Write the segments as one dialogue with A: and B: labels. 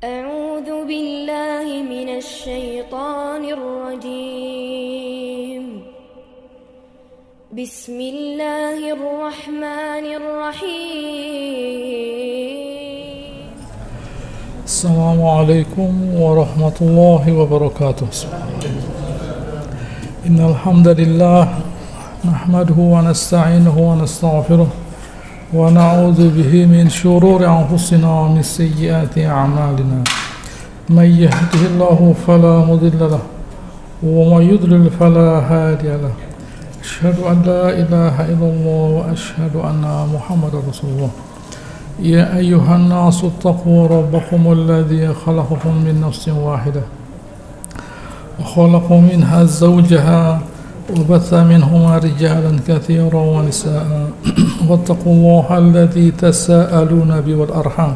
A: أعوذ بالله من الشيطان الرجيم بسم الله الرحمن الرحيم
B: السلام عليكم ورحمة الله وبركاته. إن الحمد لله نحمده ونستعينه ونستغفره ونعوذ به من شرور أنفسنا ومن سيئات أعمالنا. من يهده الله فلا مضل له ومن يضلل فلا هادي له. أشهد أن لا إله إلا الله وأشهد أن محمدا رسول الله. يا أيها الناس اتقوا ربكم الذي خلقكم من نفس واحدة وخلق منها زوجها وبث منهما رجالا كثيرا ونساء واتقوا الله الذي تساءلون به والأرحام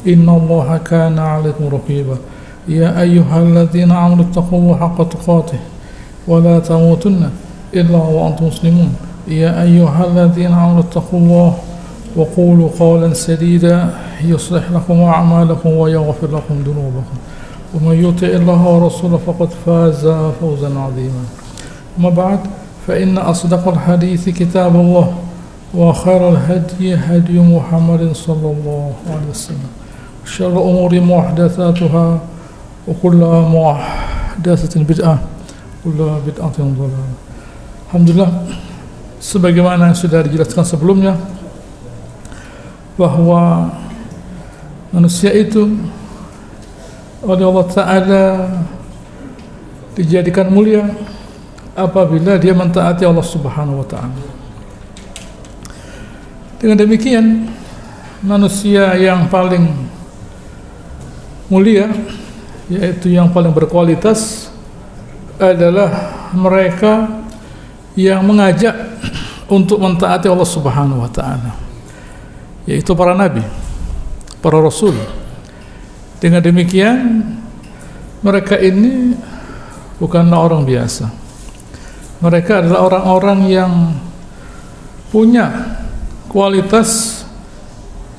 B: إن الله كان عليكم رقيبا. يا أيها الذين آمنوا اتقوا الله حق تقاته ولا تموتن إلا وأنتم مسلمون. يا أيها الذين آمنوا اتقوا الله وقولوا قولا سديدا يصلح لكم أعمالكم ويغفر لكم ذنوبكم ومن يطع الله ورسوله فقد فاز فوزا عظيما. أما بعد فإن أصدق الحديث كتاب الله وخير الهدي هدي محمد صلى الله عليه وسلم وشر الأمور محدثاتها وكل محدثة بدعة وكل بدعة ضلالة. Alhamdulillah, sebagaimana yang sudah dijelaskan sebelumnya, bahwa manusia itu oleh Allah Ta'ala dijadikan mulia apabila dia mentaati Allah Subhanahu wa Ta'ala. Dengan demikian, manusia yang paling mulia, yaitu yang paling berkualitas, adalah mereka yang mengajak untuk mentaati Allah Subhanahu wa Ta'ala, yaitu para nabi, para rasul. Dengan demikian, mereka ini bukanlah orang biasa. Mereka adalah orang-orang yang punya kualitas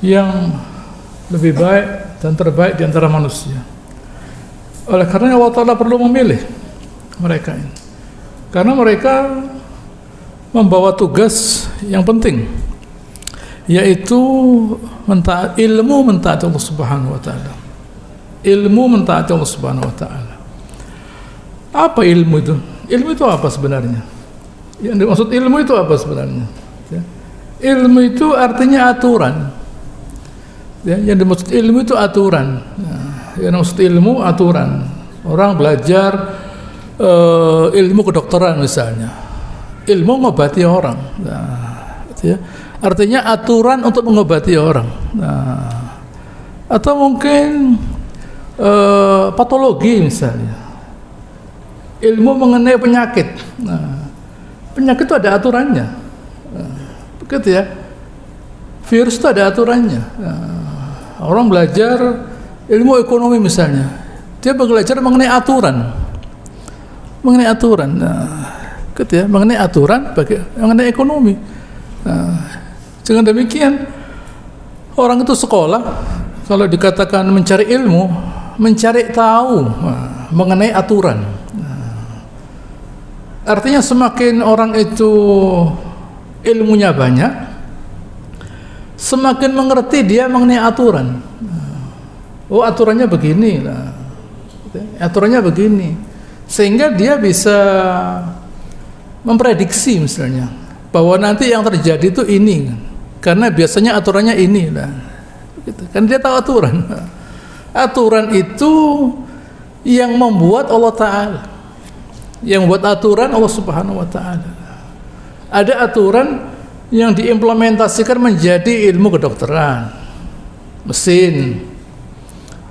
B: yang lebih baik dan terbaik di antara manusia. Oleh karena Allah Ta'ala perlu memilih mereka ini, karena mereka membawa tugas yang penting, yaitu ilmu mentaati Allah Subhanahu wa Ta'ala. Ilmu mentaati Allah Subhanahu wa Ta'ala. Apa ilmu itu? Ilmu itu apa sebenarnya? Yang dimaksud ilmu itu apa sebenarnya? Ya. Ilmu itu artinya aturan. Ya, yang dimaksud ilmu itu aturan. Ya, yang dimaksud ilmu aturan. Orang belajar ilmu kedokteran misalnya. Ilmu mengobati orang. Nah, ya. Artinya aturan untuk mengobati orang. Nah, atau mungkin patologi misalnya. Ilmu mengenai penyakit. Nah, penyakit itu ada aturannya. Begitu ya. Virus itu ada aturannya. Orang belajar ilmu ekonomi misalnya, dia belajar mengenai aturan. Mengenai aturan. Gitu ya, mengenai aturan, mengenai ekonomi. Dengan demikian, orang itu sekolah, kalau dikatakan mencari ilmu, mencari tahu mengenai aturan. Artinya semakin orang itu ilmunya banyak, semakin mengerti dia mengenai aturan. Oh, aturannya begini lah, aturannya begini, sehingga dia bisa memprediksi misalnya bahwa nanti yang terjadi itu ini, karena biasanya aturannya ini lah, gitu. Kan dia tahu aturan. Aturan itu yang membuat Allah Ta'ala, yang membuat aturan Allah Subhanahu wa Ta'ala. Ada aturan yang diimplementasikan menjadi ilmu kedokteran, mesin,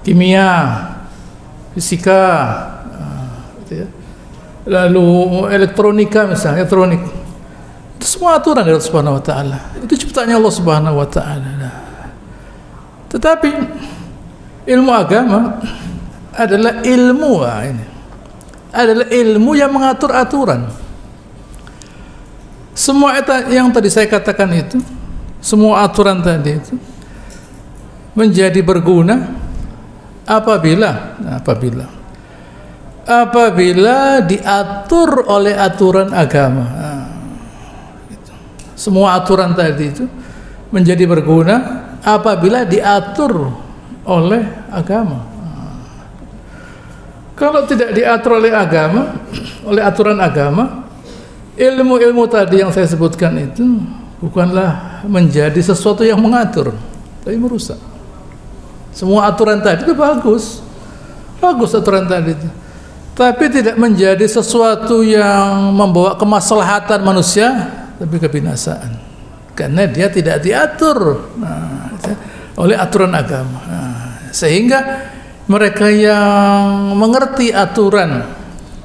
B: kimia, fisika, gitu ya. Lalu elektronika misalnya, elektronik. Itu semua aturan dari Allah Subhanahu wa Ta'ala. Itu ciptaannya Allah Subhanahu wa Ta'ala. Tetapi ilmu agama adalah ilmu ini. Adalah ilmu yang mengatur aturan. Semua yang tadi saya katakan itu, semua aturan tadi itu menjadi berguna apabila diatur oleh aturan agama. Gitu. Semua aturan tadi itu menjadi berguna apabila diatur oleh agama. Kalau tidak diatur oleh agama, oleh aturan agama, ilmu-ilmu tadi yang saya sebutkan itu bukanlah menjadi sesuatu yang mengatur, tapi merusak. Semua aturan tadi itu bagus aturan tadi itu, tapi tidak menjadi sesuatu yang membawa kemaslahatan manusia, tapi kebinasaan, karena dia tidak diatur oleh aturan agama. Sehingga mereka yang mengerti aturan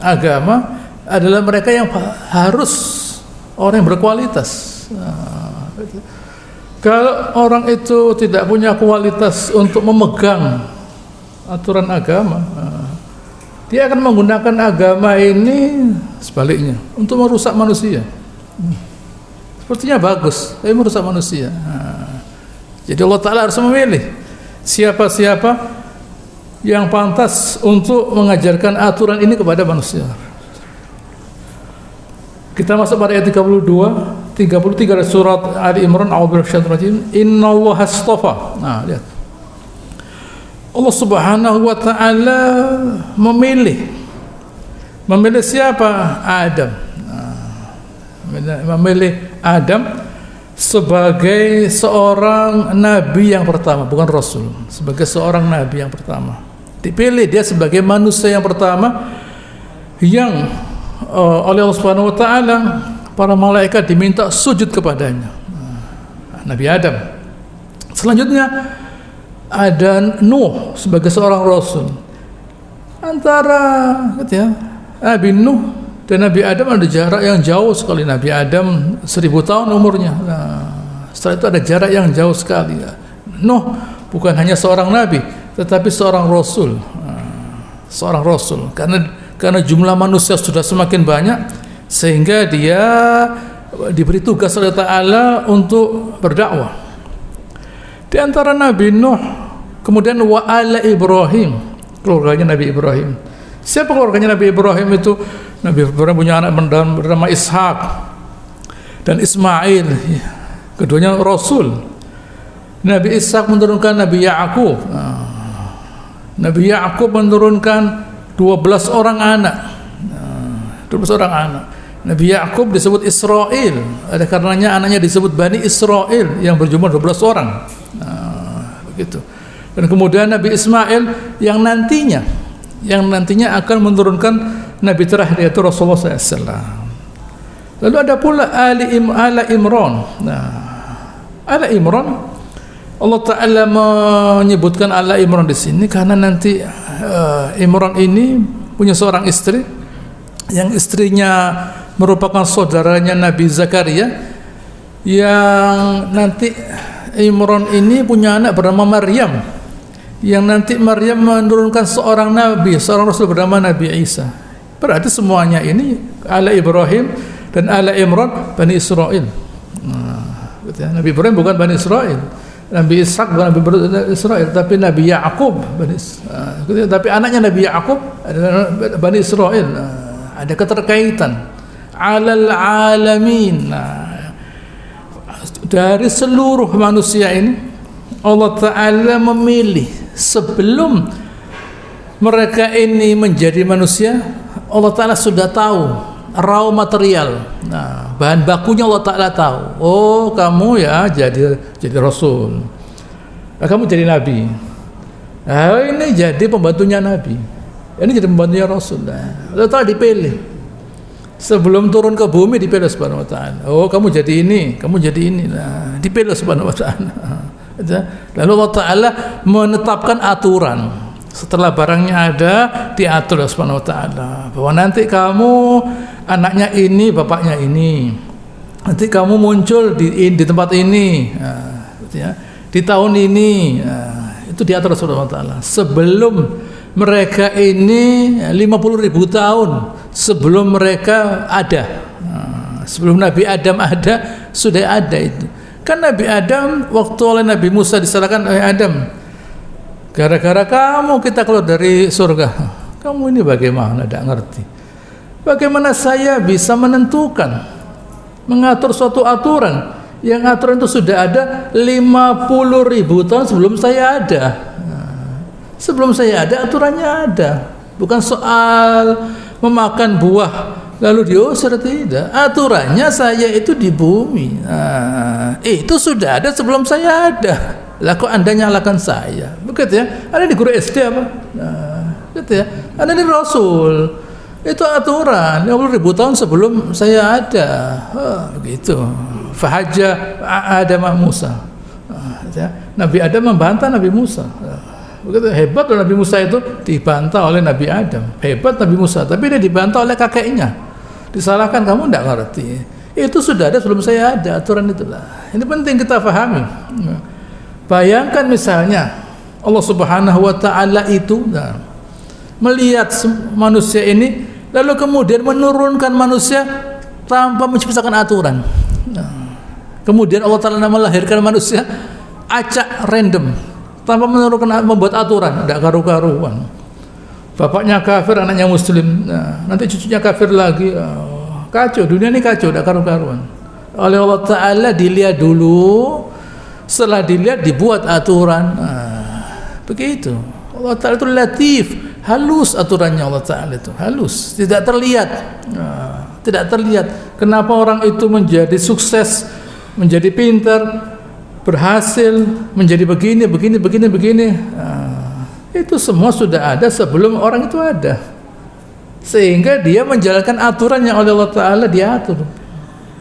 B: agama adalah mereka yang harus orang yang berkualitas. Kalau orang itu tidak punya kualitas untuk memegang aturan agama, dia akan menggunakan agama ini sebaliknya untuk merusak manusia. Sepertinya bagus, tapi merusak manusia. Jadi Allah Ta'ala harus memilih siapa-siapa yang pantas untuk mengajarkan aturan ini kepada manusia. Kita masuk pada ayat 33 dari surat Ali Imran. Innallaha astafa. Nah, lihat. Allah Subhanahu wa taala memilih siapa? Adam. Memilih Adam sebagai seorang nabi yang pertama, bukan rasul, sebagai seorang nabi yang pertama. Dipilih dia sebagai manusia yang pertama yang oleh Allah Subhanahu wa taala para malaikat diminta sujud kepadanya. Nabi Adam. Selanjutnya ada Nuh sebagai seorang rasul. Antara Nabi Nuh dan Nabi Adam ada jarak yang jauh sekali. Nabi Adam 1000 tahun umurnya. Setelah itu ada jarak yang jauh sekali. Nuh bukan hanya seorang nabi, tetapi seorang rasul. Seorang rasul. Karena jumlah manusia sudah semakin banyak, sehingga dia diberi tugas oleh Ta'ala untuk berdakwah. Di antara Nabi Nuh, kemudian wa ala Ibrahim, keluarganya Nabi Ibrahim. Siapa keluarganya Nabi Ibrahim itu? Nabi Ibrahim punya anak bernama Ishak dan Ismail, keduanya rasul. Nabi Ishak menurunkan Nabi Ya'qub. Nabi Ya'qub menurunkan 12 orang anak. 12 orang anak. Nabi Ya'qub disebut Israel, ada karenanya anaknya disebut Bani Israel yang berjumlah 12 orang. Begitu. Dan kemudian Nabi Ismail yang nantinya akan menurunkan Nabi terakhir, yaitu Rasulullah SAW. Lalu ada pula Ala Imran. Ala Imran, Allah Ta'ala menyebutkan Ala Imran di sini karena nanti Imran ini punya seorang istri yang istrinya merupakan saudaranya Nabi Zakaria, yang nanti Imran ini punya anak bernama Maryam, yang nanti Maryam menurunkan seorang nabi, seorang rasul bernama Nabi Isa. Berarti semuanya ini ala Ibrahim dan ala Imran Bani Israel. Nabi Ibrahim bukan Bani Israel, Nabi Ishak bukan Nabi Israel, tapi Nabi Ya'qub tapi anaknya Nabi Ya'qub adalah Bani Israel. Ada keterkaitan alal alamin. Dari seluruh manusia ini Allah Ta'ala memilih sebelum mereka ini menjadi manusia. Allah Ta'ala sudah tahu raw material, bahan bakunya Allah Ta'ala tahu. Oh, kamu ya jadi rasul, kamu jadi nabi, ini jadi pembantunya nabi, ini jadi pembantunya rasul. Allah Ta'ala dipilih sebelum turun ke bumi, dipilih Subhanahu wa Ta'ala. Oh, kamu jadi ini, kamu jadi ini. Dipilih Subhanahu wa Ta'ala. Lalu Allah Ta'ala menetapkan aturan. Setelah barangnya ada, diatur Subhanahu wa Ta'ala bahwa nanti kamu anaknya ini, bapaknya ini, nanti kamu muncul di tempat ini, di tahun ini. Itu diatur Subhanahu wa Ta'ala sebelum mereka ini 50.000 tahun sebelum mereka ada. Sebelum Nabi Adam ada, sudah ada itu. Kan Nabi Adam waktu oleh Nabi Musa disalahkan, Adam, Gara-gara kamu kita keluar dari surga. Kamu ini bagaimana? Tidak ngerti. Bagaimana saya bisa menentukan, mengatur suatu aturan yang aturan itu sudah ada 50.000 tahun sebelum saya ada. Sebelum saya ada aturannya ada. Bukan soal memakan buah lalu diusir, tidak. Aturannya saya itu di bumi. Itu sudah ada sebelum saya ada. Lah kok Anda nyalakan saya? Begitu ya. Ada di guru SD apa? Gitu ya. Ada di Rasul. Itu aturan 50.000 tahun sebelum saya ada. Begitu. Fahajja Adam Musa. Gitu ya. Nabi Adam membantah Nabi Musa. Begitu hebat Nabi Musa itu dibantah oleh Nabi Adam. Hebat Nabi Musa, tapi dia dibantah oleh kakeknya. Disalahkan, kamu tidak ngerti. Itu sudah ada sebelum saya ada, aturan itulah. Ini penting kita pahami. Bayangkan misalnya Allah Subhanahu wa taala itu melihat manusia ini lalu kemudian menurunkan manusia tanpa menciptakan aturan. Kemudian Allah taala melahirkan manusia acak random tanpa menurunkan, membuat aturan, tidak karu-karuan. Bapaknya kafir, anaknya muslim, nanti cucunya kafir lagi, kacau, dunia ini kacau, tidak karu-karuan. Oleh Allah taala dilihat dulu, setelah dilihat dibuat aturan. Begitu. Allah taala itu latif, halus aturannya Allah taala itu, halus, tidak terlihat. Tidak terlihat. Kenapa orang itu menjadi sukses, menjadi pintar, berhasil, menjadi begini. Itu semua sudah ada sebelum orang itu ada. Sehingga dia menjalankan aturan yang oleh Allah taala diatur.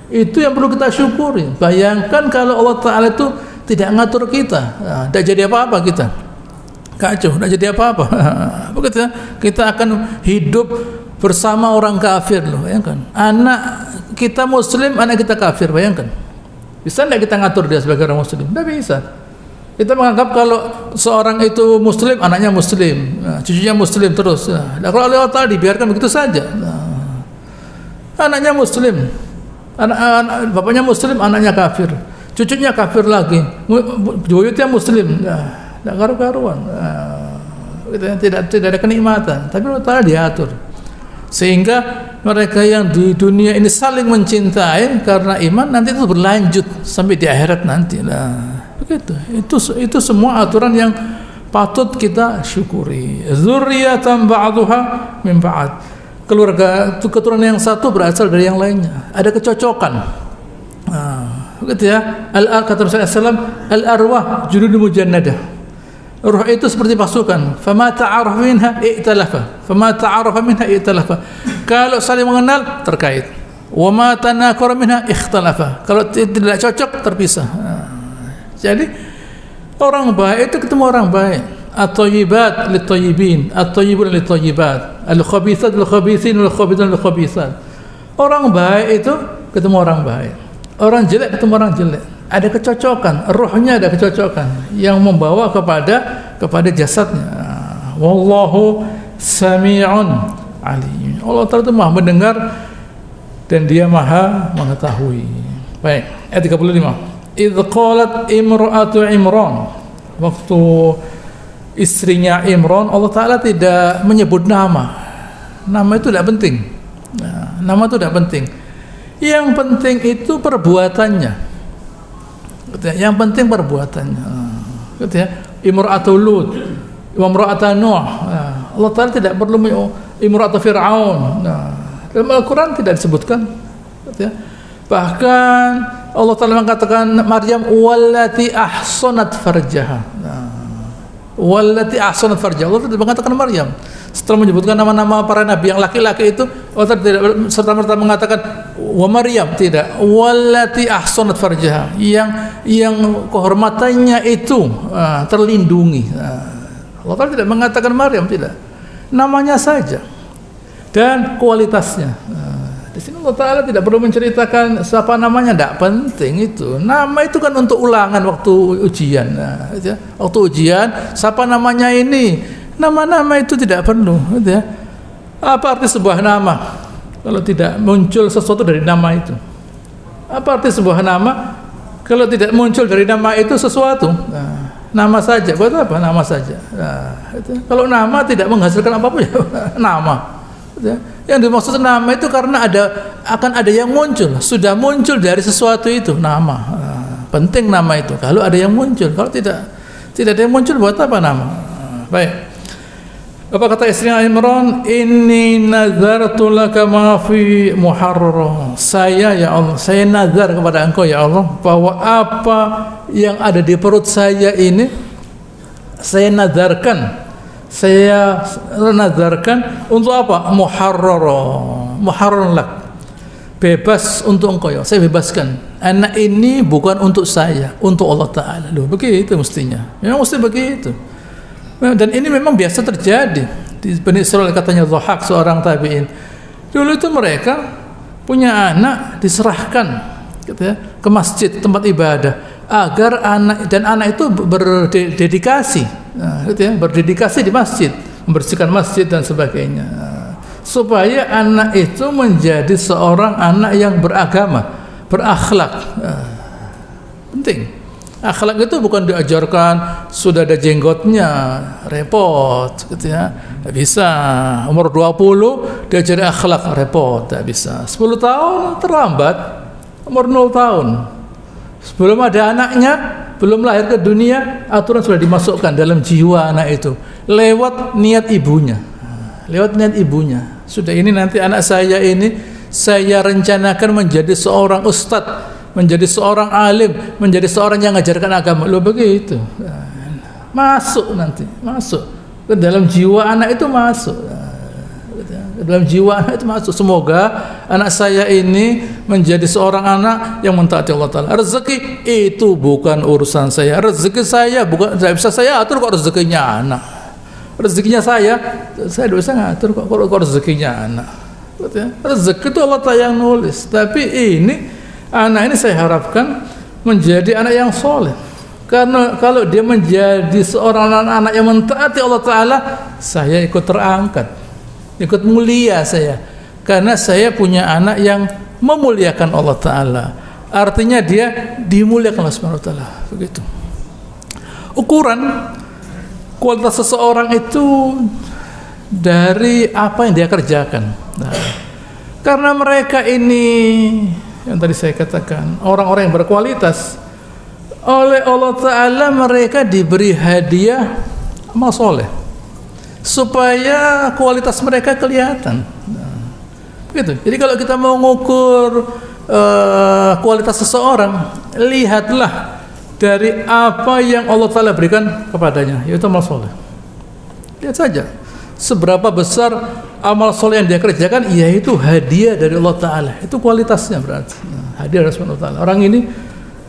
B: Itu yang perlu kita syukuri. Bayangkan kalau Allah taala itu tidak ngatur kita, tidak jadi apa-apa kita. Kacau, tidak jadi apa-apa. Begitu ya? Kita akan hidup bersama orang kafir loh, bayangkan. Anak kita muslim, anak kita kafir, bayangkan. Bisa tidak kita ngatur dia sebagai orang muslim? Tidak bisa. Kita menganggap kalau seorang itu muslim, anaknya muslim, cucunya muslim terus. Nah, kalau Allah Ta'ala dibiarkan begitu saja. Anaknya muslim, bapaknya muslim, anaknya kafir, cucunya kafir lagi, buyutnya muslim. Tidak karu-karuan. Tidak ada kenikmatan. Tapi Allah Ta'ala diatur. Sehingga mereka yang di dunia ini saling mencintai karena iman, nanti itu berlanjut sampai di akhirat nanti. Begitu. Itu semua aturan yang patut kita syukuri. Dzurriyyatan ba'dhuha min ba'd. Keluarga keturunan yang satu berasal dari yang lainnya. Ada kecocokan. Begitu ya. Kata Rasulullah SAW, al-arwah juludun mujannadah. Ruh itu seperti pasukan. Fama ta'arafa minha i'talafa. Fama ta'arafa minha i'talafa. Kalau saling mengenal terkait. Wa ma tanakara minha ikhtalafa. Kalau tidak cocok terpisah. Jadi orang baik itu ketemu orang baik. At-thayyibat lit-thayyibin, at-thayyibun lit-thayyibat, al-khabithat lil-khabithin wal-khabithun lil-khabithat. Orang baik itu ketemu orang baik. Orang jelek ketemu orang jelek. Ada kecocokan, rohnya ada kecocokan yang membawa kepada jasadnya. Wallahu sami'un alim. Allah Ta'ala itu Maha mendengar dan Dia Maha mengetahui. Baik, ayat 35. Idz qalat imra'atu Imran. Waktu istrinya Imran, Allah Ta'ala tidak menyebut nama. Nama itu tidak penting. Nama itu tidak penting. Yang penting itu perbuatannya. Yang penting perbuatannya. Imra'atul Lut, imra'atul Nuh. Allah Ta'ala tidak perlu imra'atul Fir'aun. Dalam Al-Quran tidak disebutkan. Bahkan Allah Ta'ala mengatakan Maryam wallati ahsanat farjaha. Wallati ahsanat farjaha. Allah tidak mengatakan Maryam. Setelah menyebutkan nama-nama para nabi yang laki-laki itu, Allah tidak serta-merta mengatakan wa Maryam, tidak. Wallati ahsanat farjaha, yang kehormatannya itu terlindungi. Allah Ta'ala tidak mengatakan Maryam, tidak. Namanya saja dan kualitasnya. Di sini Allah Ta'ala tidak perlu menceritakan siapa namanya, tidak penting itu. Nama itu kan untuk ulangan waktu ujian. Waktu ujian, siapa namanya ini? Nama-nama itu tidak perlu. Apa arti sebuah nama kalau tidak muncul sesuatu dari nama itu? Apa arti sebuah nama kalau tidak muncul dari nama itu sesuatu? Nama saja, buat apa? Nama saja. Nah, itu. Kalau nama tidak menghasilkan apa-apa ya nama. Yang dimaksud nama itu karena akan ada yang muncul, sudah muncul dari sesuatu itu nama. Penting nama itu. Kalau ada yang muncul, kalau tidak ada yang muncul, buat apa nama? Baik. Apa kata istri Imran? Inni nazartu laka ma fi muharrar. Saya ya Allah, saya nazar kepada Engkau ya Allah bahwa apa yang ada di perut saya ini saya nazarkan untuk apa? Muharrar lak. Bebas untuk Engkau ya. Saya bebaskan. Anak ini bukan untuk saya, untuk Allah Ta'ala. Loh, begitu mestinya. Memang mesti begitu. Dan ini memang biasa terjadi di Bani Israil. Katanya Dhahak, seorang tabi'in, dulu itu mereka punya anak diserahkan gitu ya, ke masjid, tempat ibadah, agar anak itu berdedikasi, gitu ya, berdedikasi di masjid, membersihkan masjid dan sebagainya, supaya anak itu menjadi seorang anak yang beragama, berakhlak. Penting. Akhlak itu bukan diajarkan sudah ada jenggotnya, repot gitu ya. Tidak bisa. Umur 20 diajari akhlak, repot, tidak bisa. 10 tahun terlambat. Umur 0 tahun. Sebelum ada anaknya, belum lahir ke dunia, aturan sudah dimasukkan dalam jiwa anak itu lewat niat ibunya. Lewat niat ibunya. Sudah, ini nanti anak saya ini saya rencanakan menjadi seorang ustadz, menjadi seorang alim, menjadi seorang yang mengajarkan agama. Loh, begitu. Masuk nanti, masuk ke dalam jiwa anak itu, masuk. Ke dalam jiwa anak itu masuk. Semoga anak saya ini menjadi seorang anak yang mentaati Allah Ta'ala. Rezeki itu bukan urusan saya. Rezeki saya bukan, tidak bisa saya atur kok rezekinya anak. Rezekinya saya tidak bisa ngatur kok rezekinya anak. Rezeki itu Allah Ta'ala yang nulis. Tapi anak ini saya harapkan menjadi anak yang soleh, karena kalau dia menjadi seorang anak yang mentaati Allah Ta'ala, saya ikut terangkat, ikut mulia saya, karena saya punya anak yang memuliakan Allah Ta'ala. Artinya dia dimuliakan Allah Subhanahu wa Ta'ala. Begitu. Ukuran kualitas seseorang itu dari apa yang dia kerjakan. Nah, karena mereka ini yang tadi saya katakan, orang-orang yang berkualitas, oleh Allah Ta'ala mereka diberi hadiah amal soleh supaya kualitas mereka kelihatan. Begitu. Jadi kalau kita mau mengukur kualitas seseorang, lihatlah dari apa yang Allah Ta'ala berikan kepadanya, yaitu amal soleh. Lihat saja seberapa besar amal soleh yang dia kerjakan, yaitu hadiah dari Allah Ta'ala. Itu kualitasnya berarti. Hadiah dari Allah Ta'ala. Orang ini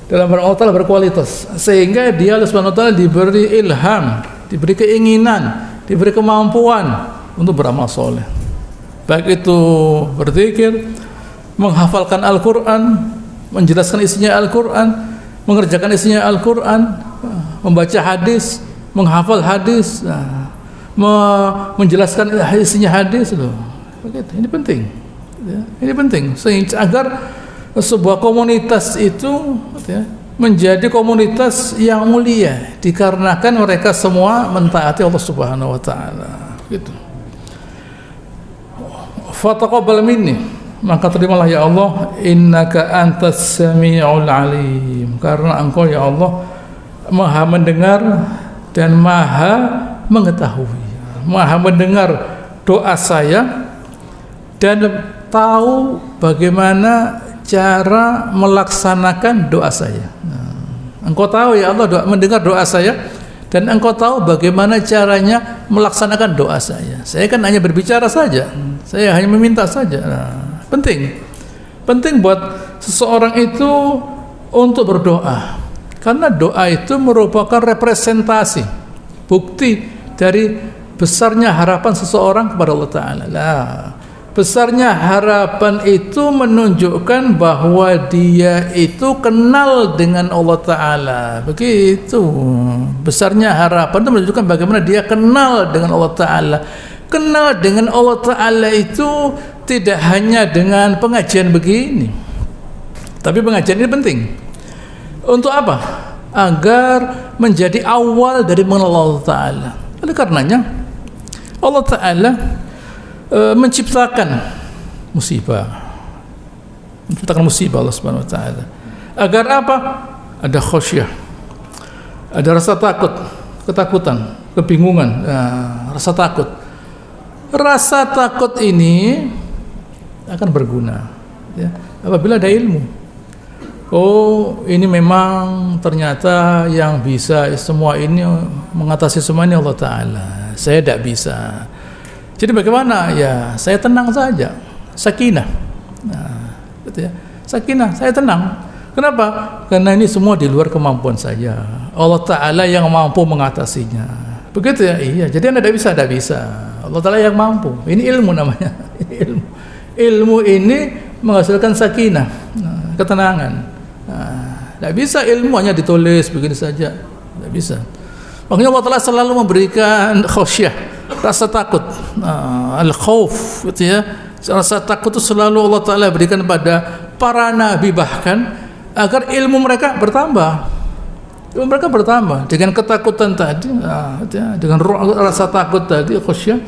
B: dalam Allah Ta'ala berkualitas, sehingga dia Allah Subhanahu wa Ta'ala diberi ilham, diberi keinginan, diberi kemampuan untuk beramal soleh. Baik itu berzikir, menghafalkan Al-Quran, menjelaskan isinya Al-Quran, mengerjakan isinya Al-Quran, membaca hadis, menghafal hadis, menjelaskan isinya hadis loh. Begitu. Ini penting. Ya, ini penting sehingga agar sebuah komunitas itu ya, menjadi komunitas yang mulia dikarenakan mereka semua mentaati Allah Subhanahu wa Ta'ala. Gitu. Fataqabbal minni, maka terimalah ya Allah, innaka antas sami'ul alim, karena Engkau ya Allah Maha mendengar dan Maha mengetahui. Maha mendengar doa saya dan tahu bagaimana cara melaksanakan doa saya. Engkau tahu ya Allah mendengar doa saya, dan Engkau tahu bagaimana caranya melaksanakan doa saya. Saya kan hanya berbicara saja, saya hanya meminta saja. Penting buat seseorang itu untuk berdoa, karena doa itu merupakan representasi, bukti dari besarnya harapan seseorang kepada Allah Ta'ala. Besarnya harapan itu menunjukkan bahwa dia itu kenal dengan Allah Ta'ala. Begitu. Besarnya harapan itu menunjukkan bagaimana dia kenal dengan Allah Ta'ala. Kenal dengan Allah Ta'ala itu tidak hanya dengan pengajian begini, tapi pengajian ini penting. Untuk apa? agar menjadi awal dari mengenal Allah Ta'ala. Oleh karenanya Allah Ta'ala menciptakan musibah Allah Subhanahu Wa Ta'ala agar apa? Ada khasyah, ada rasa takut, ketakutan, kebingungan, rasa takut. Rasa takut ini akan berguna ya, apabila ada ilmu. Oh, ini memang ternyata yang bisa semua ini, mengatasi semua ini Allah Ta'ala. Saya tidak bisa. Jadi bagaimana? Ya, saya tenang saja. Sakinah. Nah, gitu ya. Sakinah, saya tenang. Kenapa? Karena ini semua di luar kemampuan saya. Allah Ta'ala yang mampu mengatasinya. Begitu ya? Iya. Jadi Anda tidak bisa. Allah Ta'ala yang mampu. Ini ilmu namanya. Ilmu ini menghasilkan sakinah, ketenangan. Tidak bisa ilmu hanya ditulis begini saja, tidak bisa. Makanya Allah Ta'ala selalu memberikan khasyah, rasa takut, al-khauf, gitu ya. Rasa takut itu selalu Allah Ta'ala berikan pada para nabi, bahkan agar ilmu mereka bertambah. Ilmu mereka bertambah dengan ketakutan tadi, dengan rasa takut tadi, khasyah,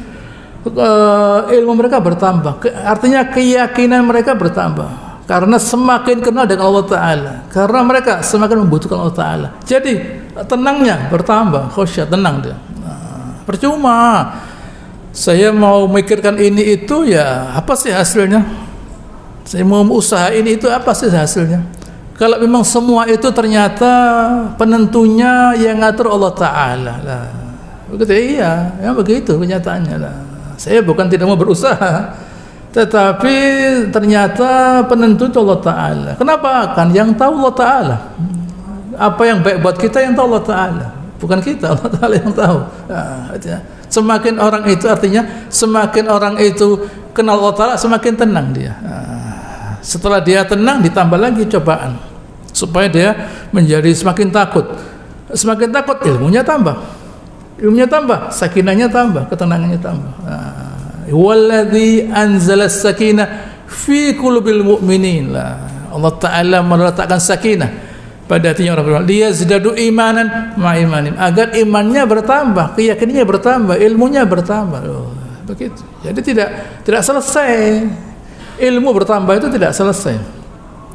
B: ilmu mereka bertambah. Artinya keyakinan mereka bertambah. Karena semakin kenal dengan Allah Ta'ala, karena mereka semakin membutuhkan Allah Ta'ala. Jadi tenangnya bertambah, khasyah, tenang dia. Percuma saya mau mikirkan ini itu, ya apa sih hasilnya? Saya mau usaha ini itu, apa sih hasilnya? Kalau memang semua itu ternyata penentunya yang ngatur Allah Ta'ala lah. Begitu, iya, ya begitu kenyataannya lah. Saya bukan tidak mau berusaha, tetapi ternyata penentu itu Allah Ta'ala. Kenapa? Kan yang tahu Allah Ta'ala. Apa yang baik buat kita yang tahu Allah Ta'ala, bukan kita. Allah Ta'ala yang tahu. Semakin orang itu, artinya semakin orang itu kenal Allah Ta'ala, semakin tenang dia. Setelah dia tenang, ditambah lagi cobaan supaya dia menjadi semakin takut. Semakin takut, ilmunya tambah, sakinahnya tambah, ketenangannya tambah. Walladzi anzala as-sakinah fi qulubil mu'minin. Allah Ta'ala meletakkan sakinah pada hatinya orang beriman, liyazdadu imanan ma'imanin, agar imannya bertambah, keyakinannya bertambah, ilmunya bertambah. Begitu. Jadi tidak selesai. Ilmu bertambah itu tidak selesai.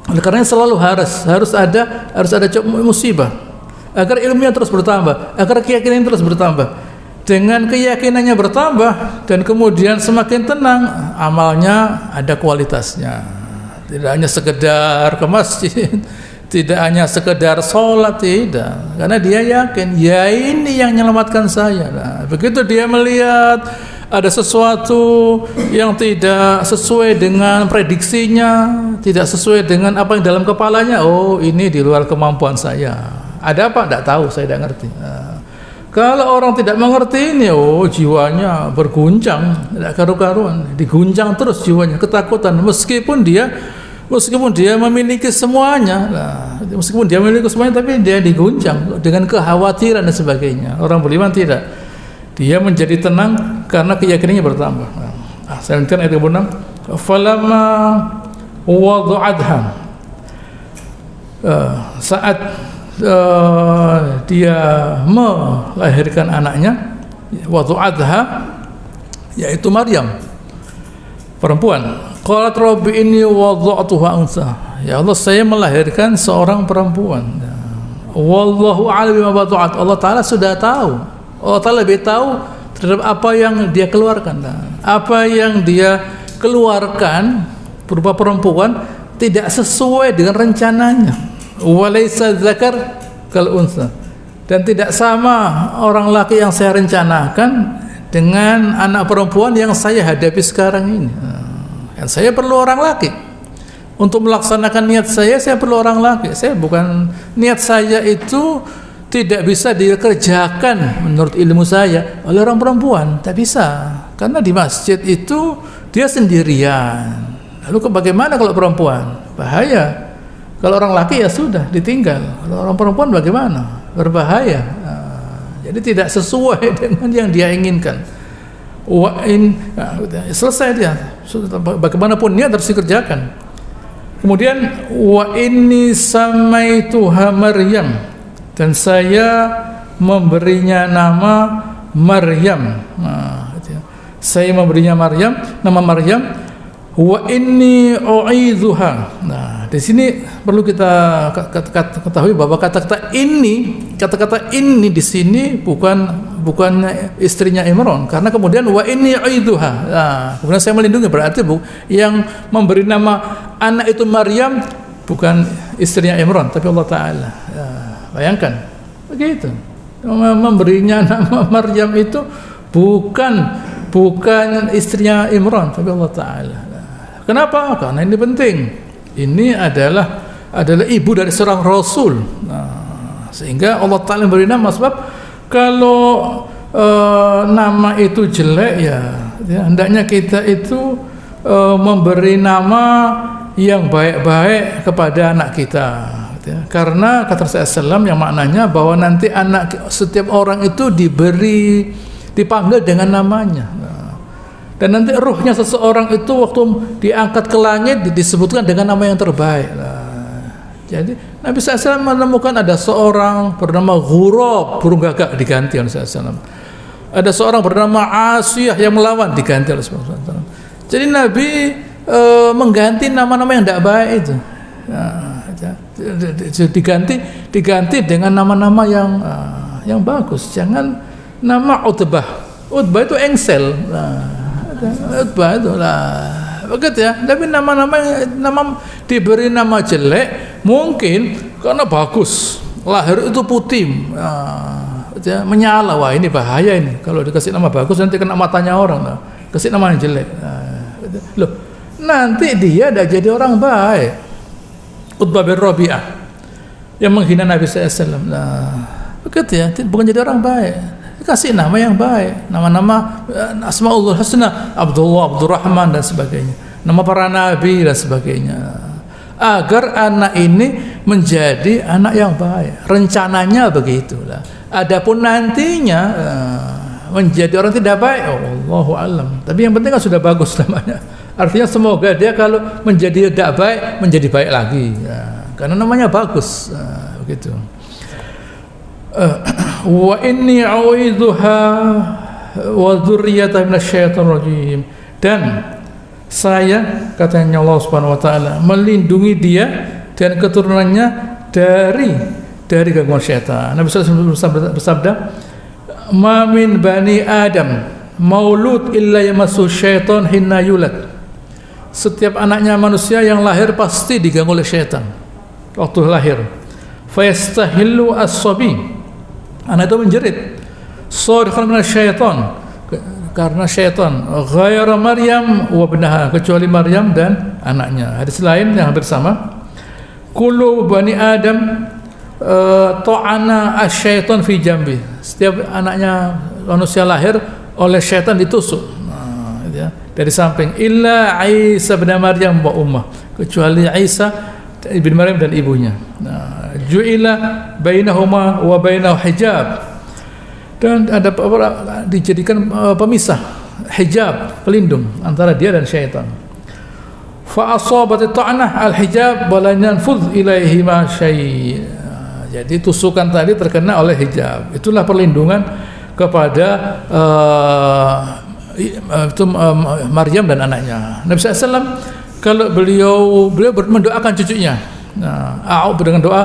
B: Oleh karena selalu harus ada musibah agar ilmunya terus bertambah, agar keyakinannya terus bertambah. Dengan keyakinannya bertambah dan kemudian semakin tenang, amalnya ada kualitasnya. Tidak hanya sekedar ke masjid, tidak hanya sekedar sholat, tidak. Karena dia yakin, ya ini yang menyelamatkan saya. Nah, begitu dia melihat ada sesuatu yang tidak sesuai dengan prediksinya, tidak sesuai dengan apa yang dalam kepalanya, oh ini di luar kemampuan saya. Ada apa? Tidak tahu, saya tidak ngerti. Nah, kalau orang tidak mengerti ini, oh jiwanya berguncang, tidak karu-karuan, diguncang terus jiwanya, ketakutan, meskipun dia memiliki semuanya, tapi dia diguncang dengan kekhawatiran dan sebagainya. Orang beriman tidak, dia menjadi tenang karena keyakinannya bertambah. Saya lanjutkan ayat 26. Falamma wadu'adha, saat dia melahirkan anaknya, wadu'adha, yaitu Maryam, perempuan. Qalat rabbi inni wada'tuha unsa, ya Allah saya melahirkan seorang perempuan. Wallahu a'lam bima wada'at, Allah Ta'ala sudah tahu, Allah Ta'ala lebih tahu terhadap apa yang dia keluarkan. Apa yang dia keluarkan berupa perempuan tidak sesuai dengan rencananya. Walaysa dzakar kal unsa, dan tidak sama orang laki yang saya rencanakan dengan anak perempuan yang saya hadapi sekarang ini. Dan saya perlu orang laki untuk melaksanakan niat saya perlu orang laki. Saya bukan, niat saya itu tidak bisa dikerjakan menurut ilmu saya oleh orang perempuan, tak bisa, karena di masjid itu dia sendirian. Lalu bagaimana kalau perempuan? Bahaya. Kalau orang laki ya sudah ditinggal. Kalau orang perempuan bagaimana? Berbahaya. Jadi tidak sesuai dengan yang dia inginkan. Selesai dia. Bagaimanapun niat harus dikerjakan. Kemudian wa inni samaituha Maryam dan saya memberinya nama Maryam. Saya memberinya nama Maryam. Wa inni u'idzuha. Nah, di sini perlu kita ketahui bahwa kata-kata ini di sini bukan istrinya Imran, karena kemudian wa inni u'idzuha. Nah, kemudian saya melindungi, berarti yang memberi nama anak itu Maryam bukan istrinya Imran, tapi Allah Taala. Ya, bayangkan begitu. Memberinya nama Maryam itu bukan istrinya Imran, tapi Allah Taala. Kenapa? Karena ini penting. Ini adalah ibu dari seorang Rasul. Nah, sehingga Allah Ta'ala memberi nama, sebab kalau nama itu jelek ya hendaknya kita itu memberi nama yang baik-baik kepada anak kita. Karena kata Rasulullah SAW yang maknanya bahwa nanti setiap orang itu dipanggil dengan namanya. Dan nanti ruhnya seseorang itu waktu diangkat ke langit disebutkan dengan nama yang terbaik. Jadi Nabi SAW menemukan ada seorang bernama Ghurab, burung gagak, diganti oleh SAW. Ada seorang bernama Asiyah yang melawan, diganti oleh SAW. Jadi Nabi mengganti nama-nama yang tidak baik itu. Diganti dengan nama-nama yang bagus. Jangan nama Utbah. Utbah itu engsel. Utbah itu lah, begitu ya. Tapi nama diberi nama jelek mungkin karena bagus, lahir itu putih, menyala. Wah, ini bahaya ini. Kalau dikasih nama bagus nanti kena matanya orang. Kasih nama yang jelek, loh, nanti dia dah jadi orang baik. Utbah bin Rabi'ah yang menghina Nabi SAW. Begitu ya, bukan jadi orang baik. Kasih nama yang baik, nama-nama Asmaul Husna, Abdullah, Abdurrahman dan sebagainya, nama para nabi dan sebagainya, agar anak ini menjadi anak yang baik. Rencananya begitulah. Adapun nantinya menjadi orang tidak baik, Allahu a'lam. Tapi yang penting kan sudah bagus namanya. Artinya semoga dia kalau menjadi tidak baik menjadi baik lagi, karena namanya bagus, begitu. Wa inni a'udzuha wa dzurriyyataha minasyaitonir rajim, dan saya, katanya Allah Subhanahu wa taala, melindungi dia dan keturunannya dari gangguan syaitan. Nabi sallallahu alaihi wasallam bersabda, "Ma min bani Adam maulud illa yamassu syaitan hinna yulad." Setiap anaknya manusia yang lahir pasti diganggu oleh syaitan waktu lahir. Fayastahillu as-sabi, anak itu menjerit, sarihan minasyaiton, karena syaitan, ghayra Maryam wa ibnaha, kecuali Maryam dan anaknya. Hadis lain yang hampir sama, kullu bani Adam ta'ana asyaiton fi jambi, setiap anaknya manusia lahir oleh syaitan ditusuk, ya, dari samping, illa Isa bin Maryam wa ummah, kecuali Isa ibn Maryam dan ibunya. Ju'ila bainahuma wa bainahu hijab, dan ada dijadikan pemisah, hijab, pelindung antara dia dan syaitan. Fa asabat ta'nah al-hijab wa lan yanfudh ilaihi ma syai'. Jadi tusukan tadi terkena oleh hijab. Itulah perlindungan kepada Maryam dan anaknya. Nabi SAW kalau beliau mendoakan cucunya, dengan doa,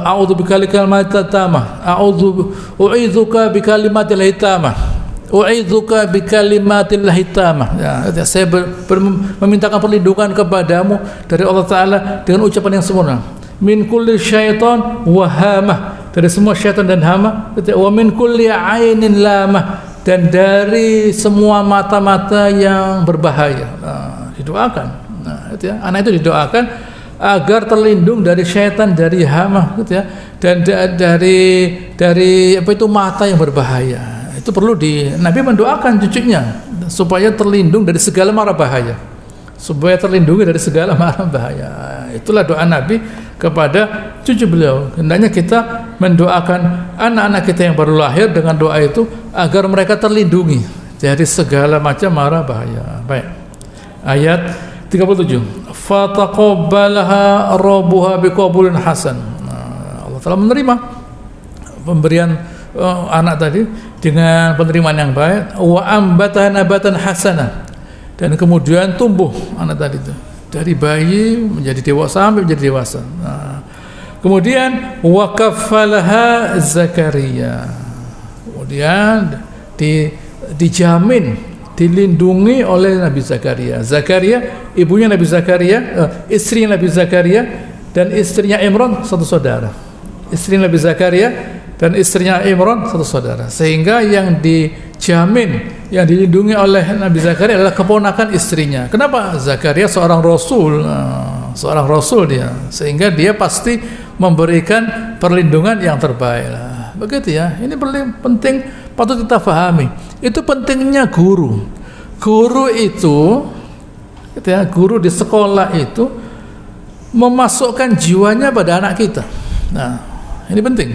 B: a'udzu bikalimatit tamah, u'idzuka bikalimatil hitamah, u'idzuka bikalimatil hitamah. Ya, saya memintakan perlindungan kepadamu dari Allah Taala dengan ucapan yang sempurna. Min kulli syaitan wa hamah, dari semua syaitan dan hama. Wa min kulli ainin lamah, dan dari semua mata-mata yang berbahaya. Didoakan. Anak itu didoakan agar terlindung dari syaitan, dari hama, gitu ya, dan dari apa itu, mata yang berbahaya. Itu perlu Nabi mendoakan cucunya supaya terlindung dari segala mara bahaya, supaya terlindungi dari segala mara bahaya. Itulah doa Nabi kepada cucu beliau. Hendaknya kita mendoakan anak-anak kita yang baru lahir dengan doa itu agar mereka terlindungi dari segala macam mara bahaya. Baik. Ayat 37. Fataqabbalaha rabbuha biqabulin hasan. SWT menerima pemberian anak tadi dengan penerimaan yang baik. Wa ambata nabatan hasanah, dan kemudian tumbuh anak tadi itu dari bayi menjadi dewasa sampai menjadi dewasa. Kemudian wa kaffalaha Zakaria, kemudian dijamin, dilindungi oleh Nabi Zakaria. Zakaria ibunya Nabi Zakaria, istrinya Nabi Zakaria dan istrinya Imran satu saudara. Istri Nabi Zakaria dan istrinya Imran satu saudara, sehingga yang dijamin, yang dilindungi oleh Nabi Zakaria adalah keponakan istrinya. Kenapa? Zakaria seorang rasul, dia, sehingga dia pasti memberikan perlindungan yang terbaik. Begitu ya. Ini penting, patut kita pahami. Itu pentingnya guru. Guru itu, guru di sekolah itu memasukkan jiwanya pada anak kita. Nah, ini penting.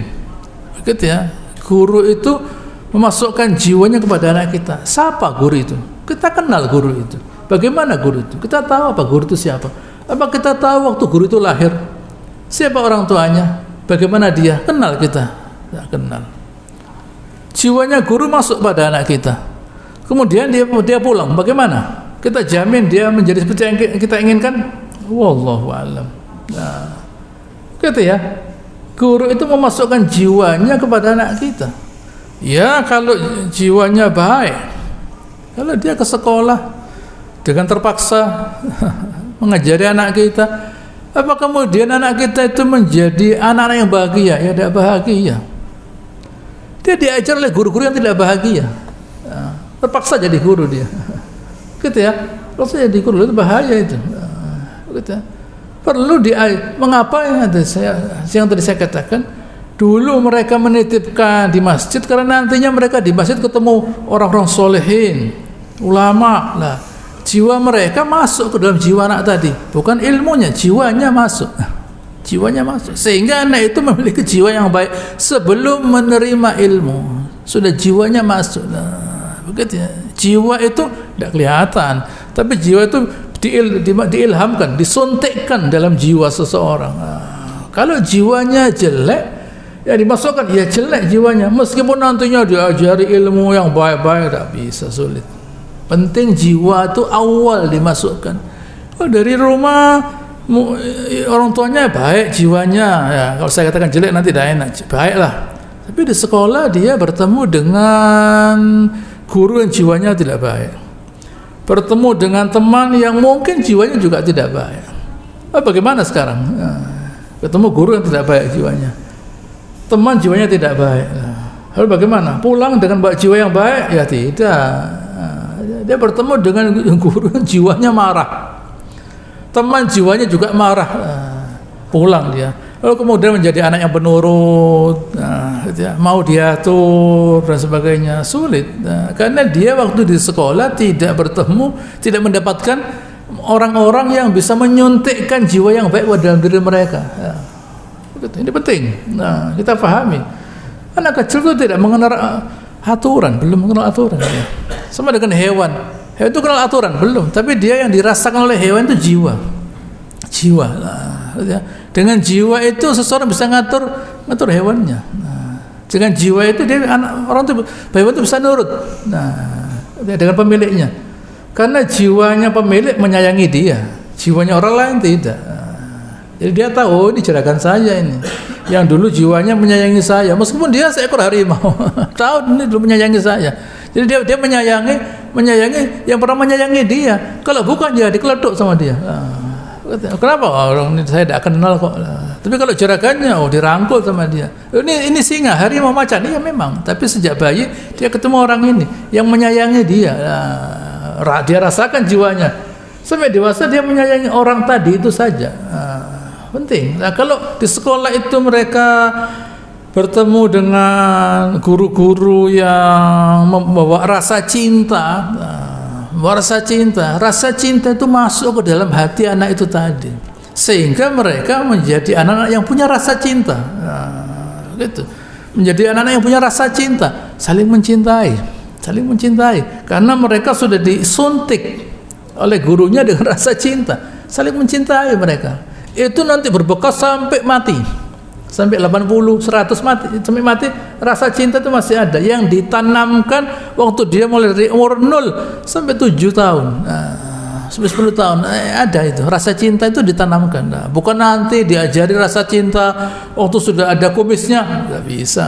B: Begitu ya. Guru itu memasukkan jiwanya kepada anak kita. Siapa guru itu? Kita kenal guru itu. Bagaimana guru itu? Kita tahu apa guru itu siapa? Apa kita tahu waktu guru itu lahir? Siapa orang tuanya? Bagaimana dia? Kenal kita? Tidak kenal. Jiwanya guru masuk pada anak kita. Kemudian dia pulang. Bagaimana? Kita jamin dia menjadi seperti yang kita inginkan? Wallahu a'lam. Nah, gitu ya. Guru itu memasukkan jiwanya kepada anak kita. Ya, kalau jiwanya baik, kalau dia ke sekolah dengan terpaksa mengajari anak kita, apa kemudian anak kita itu menjadi anak-anak yang bahagia? Ya, tidak bahagia. Dia diajar oleh guru-guru yang tidak bahagia. Terpaksa jadi guru dia. Gitu ya. Terpaksa jadi guru itu bahaya itu. Gitu ya. Perlu mengapa yang tadi saya katakan, dulu mereka menitipkan di masjid karena nantinya mereka di masjid ketemu orang-orang solehin, ulama lah. Jiwa mereka masuk ke dalam jiwa anak tadi, bukan ilmunya, jiwanya masuk. Jiwanya masuk, sehingga anak itu memiliki jiwa yang baik sebelum menerima ilmu. Sudah jiwanya masuk. Nah, begitu ya. Jiwa itu tidak kelihatan, tapi jiwa itu diilhamkan, disuntikkan dalam jiwa seseorang. Nah, kalau jiwanya jelek, ya dimasukkan, ya jelek jiwanya, meskipun nantinya diajari ilmu yang baik-baik, tidak bisa, sulit. Penting jiwa itu awal dimasukkan. Dari rumah orang tuanya baik jiwanya, ya kalau saya katakan jelek nanti tidak enak, baiklah. Tapi di sekolah dia bertemu dengan guru yang jiwanya tidak baik, bertemu dengan teman yang mungkin jiwanya juga tidak baik. Bagaimana sekarang? Ketemu guru yang tidak baik jiwanya, teman jiwanya tidak baik. Lalu bagaimana? Pulang dengan jiwa yang baik? Ya tidak. Dia bertemu dengan guru yang jiwanya marah, teman jiwanya juga marah. Pulang dia. Lalu kemudian menjadi anak yang penurut, mau diatur dan sebagainya, sulit. Karena dia waktu di sekolah tidak bertemu, tidak mendapatkan orang-orang yang bisa menyuntikkan jiwa yang baik dalam diri mereka. Ini penting. Nah, kita pahami. Anak kecil itu tidak mengenal aturan, belum mengenal aturan. Sama dengan hewan. Hewan itu kenal aturan, belum. Tapi dia yang dirasakan oleh hewan itu jiwa. Jiwa. Dengan jiwa itu seseorang bisa ngatur hewannya. Dengan jiwa itu orang itu, hewan itu bisa nurut. Dengan pemiliknya. Karena jiwanya pemilik menyayangi dia, jiwanya orang lain tidak. Jadi dia tahu, oh ini jerakan saya ini, yang dulu jiwanya menyayangi saya, meskipun dia seekor harimau, tahu ini dulu menyayangi saya. Jadi dia menyayangi yang pernah menyayangi dia. Kalau bukan dia dikeleduk sama dia. Kenapa? Orang ini saya tidak kenal kok. Tapi kalau jerakannya, dirangkul sama dia. Ini singa, harimau macan, iya memang. Tapi sejak bayi dia ketemu orang ini yang menyayangi dia. Dia rasakan jiwanya. Sampai dewasa dia menyayangi orang tadi itu saja. Penting. Nah, kalau di sekolah itu mereka bertemu dengan guru-guru yang membawa rasa cinta, rasa cinta itu masuk ke dalam hati anak itu tadi, sehingga mereka menjadi anak-anak yang punya rasa cinta. Gitu. Menjadi anak-anak yang punya rasa cinta, saling mencintai, karena mereka sudah disuntik oleh gurunya dengan rasa cinta, saling mencintai mereka. Itu nanti berbekas sampai mati. sampai 80, 100 mati, sampai mati rasa cinta itu masih ada yang ditanamkan waktu dia mulai dari umur 0 sampai 7 tahun. Sampai 10 tahun ada itu rasa cinta itu ditanamkan. Bukan nanti diajari rasa cinta waktu sudah ada kumisnya, nggak bisa.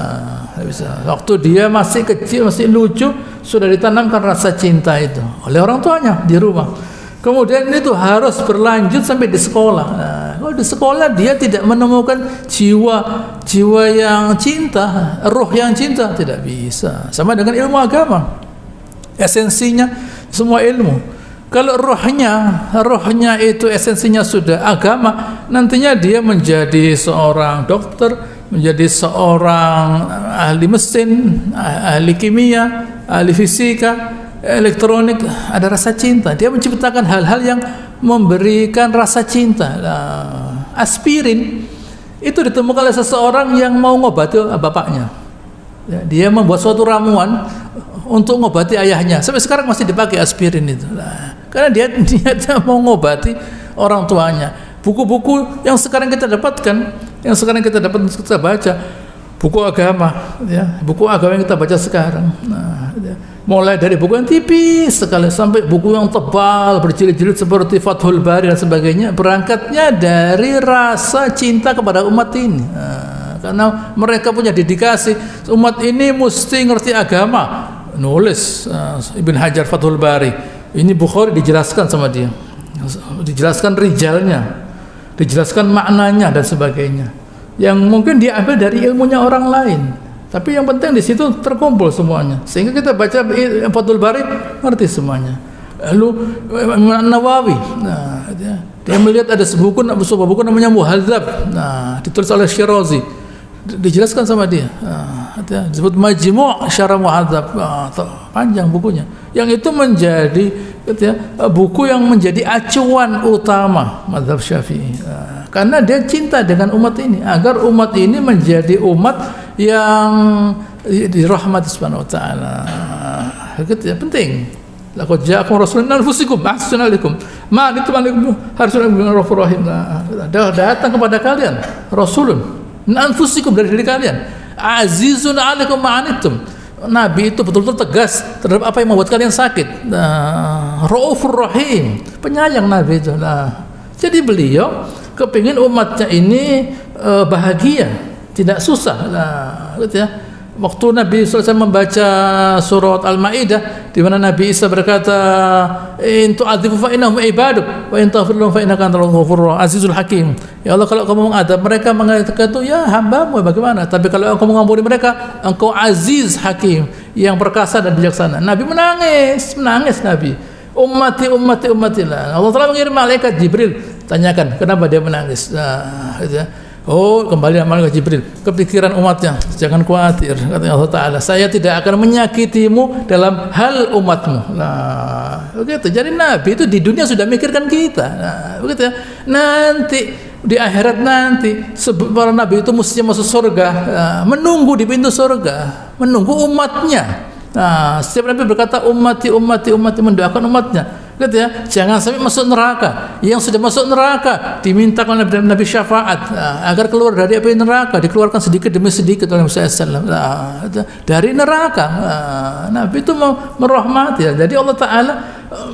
B: Waktu dia masih kecil, masih lucu, sudah ditanamkan rasa cinta itu oleh orang tuanya di rumah. Kemudian itu harus berlanjut sampai di sekolah. Kalau di sekolah dia tidak menemukan jiwa yang cinta, roh yang cinta, tidak bisa. Sama dengan ilmu agama, esensinya semua ilmu. Kalau rohnya itu esensinya sudah agama, nantinya dia menjadi seorang dokter, menjadi seorang ahli mesin, ahli kimia, ahli fisika, elektronik, ada rasa cinta. Dia menciptakan hal-hal yang memberikan rasa cinta. Aspirin itu ditemukan oleh seseorang yang mau ngobati bapaknya. Dia membuat suatu ramuan untuk ngobati ayahnya. Sampai sekarang masih dipakai aspirin itu. Karena dia mau ngobati orang tuanya. Buku-buku yang sekarang kita dapatkan, kita baca, buku agama, ya, buku agama yang kita baca sekarang. Mulai dari buku yang tipis sekali sampai buku yang tebal berjilid-jilid seperti Fathul Bari dan sebagainya, berangkatnya dari rasa cinta kepada umat ini. Karena mereka punya dedikasi, umat ini mesti ngerti agama. Nulis Ibn Hajar Fathul Bari, ini Bukhari dijelaskan sama dia, dijelaskan rijalnya, dijelaskan maknanya dan sebagainya, yang mungkin dia ambil dari ilmunya orang lain. Tapi yang penting di situ terkumpul semuanya, sehingga kita baca Fathul Bari ngerti semuanya. Lalu Nawawi, dia melihat ada sebuah buku namanya Muhadzab, ditulis oleh Syirazi, dijelaskan sama dia, disebut Majmu' Syarah Muhadzab, panjang bukunya. Yang itu menjadi buku yang menjadi acuan utama mazhab Syafi'i, karena dia cinta dengan umat ini, agar umat ini menjadi umat yang dirahmati subhanahu wa ta'ala. Itu penting. Laqad ja'akum rasulun min anfusikum azizun 'alaikum ma antum harisun 'alaikum ghafurur rahim. Datang kepada kalian rasulun min anfusikum, dari diri kalian, azizun 'alaikum ma antum. Nabi itu betul-betul tegas terhadap apa yang membuat kalian sakit. Raufur rahim, penyayang Nabi itu. Jadi beliau kepingin umatnya ini bahagia, tidak susah. Gitu ya. Waktu Nabi SAW membaca surat Al-Maidah, di mana Nabi Isa berkata, "In tu'adzibu fa innahum ibaduk, wa in taghfir lahum fa innaka antal ghafurur azizul hakim." Ya Allah, kalau kamu mengadab mereka, mengatakan itu ya hambamu, bagaimana? Tapi kalau engkau mengampuni mereka, engkau aziz hakim, yang perkasa dan bijaksana. Nabi menangis Nabi. Ummati lah. Allah telah mengirim malaikat Jibril. Tanyakan kenapa dia menangis. Gitu ya. Oh, kembali malaikat Jibril, kepikiran umatnya, jangan khawatir, kata Allah Ta'ala, saya tidak akan menyakitimu dalam hal umatmu. Begitu. Jadi Nabi itu di dunia sudah mikirkan kita. Begitu ya. Nanti di akhirat nanti para Nabi itu mestinya masuk surga, menunggu di pintu surga, menunggu umatnya. Setiap Nabi berkata ummati, mendoakan umatnya. Gitu ya, jangan sampai masuk neraka. Yang sudah masuk neraka dimintakan oleh Nabi syafaat agar keluar dari api neraka, dikeluarkan sedikit demi sedikit oleh Muhammad SAW dari neraka. Nabi itu merahmati. Jadi Allah Ta'ala